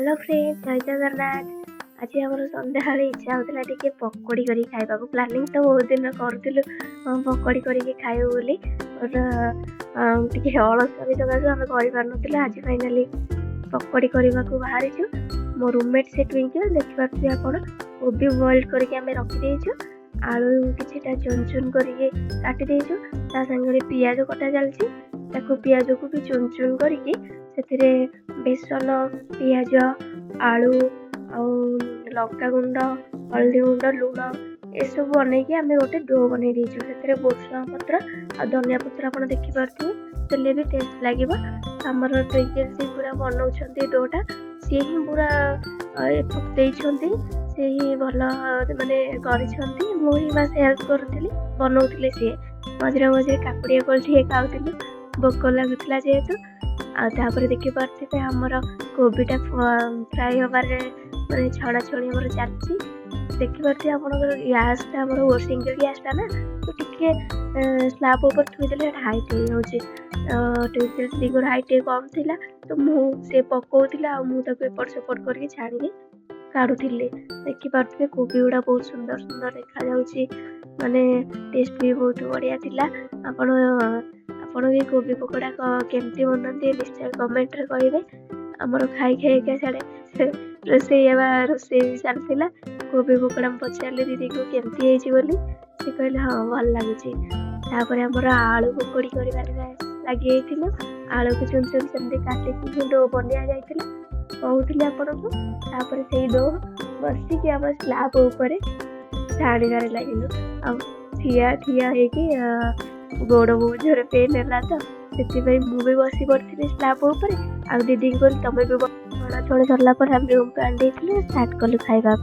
Hello friends, जय जगन्नाथ। आज आम सन्ध्या इच्छा होता टे पकोड़ी कर खावा प्लानिंग तो बहुत दिन करूँ पकोड़ी करके खाइबू बोली टे अलस सकाशे आम कर आज फाइनाली पकोड़ी करने को बाहरी मो रूममेट से ट्विंकल देखिपे आप कोबी बॉइल्ड करके आम रखीदेचु आलू किसी चुन चुन करके काटिदेचु सागे पियाज कटा चलती पियाज को भी चुन चुन करके बेसन पियाज आलू लंका गुंड हल्दी गुंड लुण एसबू बनईकि आम गोटे डो बन से भुसुंगा पत्र आ धनिया पत्र आप देखिपे तेल भी टेस्ट लगे आमर ट्विंकल से पूरा बनाऊँ डोटा सी ही पूरा पकते से ही भल माने मुझे बास हेल्प करूँ बनाऊे सी मझे मझे काकुड़िया कोल खाऊलु भोक लगुला जेहेतु आपर देखिपे आमर कोबीटा फ्राए हबार मैंने छणा छणी आम चलती देखिपे आप गैसटा सिंगल गैसटा ना तो टे स्लाब ऊपर थुईदे हाइट हो ट्विंकल हाइट कम थी तो मुझे पकाऊला मुझे एपट सेपट करके छाड़ी काढ़ुली देखिपे कोबी गुड़ा बहुत सुंदर सुंदर देखा जाऊँगी माने टेस्ट भी बहुत बढ़िया थिला। आपण भी कोबी पकोड़ा केमती बनाते निश्चय कमेंट रे कहिबे आमर खाई खाई साड़े रोसे चलता कोबी पकोड़ा पचारे दीदी को केमती बोली से कहले हाँ भल लगुच आमर आलू पकोड़ी कर लगे आलू को चुन चुन सेमती काटिकी डो बनिया जाइए कहूली आपन को से डो बसिक आम स्लाब उपर छाड़बार लगे ठिया ठिया हो गोड़ बहुत जोर पेन है तो से मुझे बसी पड़ी स्लाब उपर आ दीदी को तुम भी छड़ा छड़ी सरला हम रूम को आनी स्टार्ट कलु खाइबा।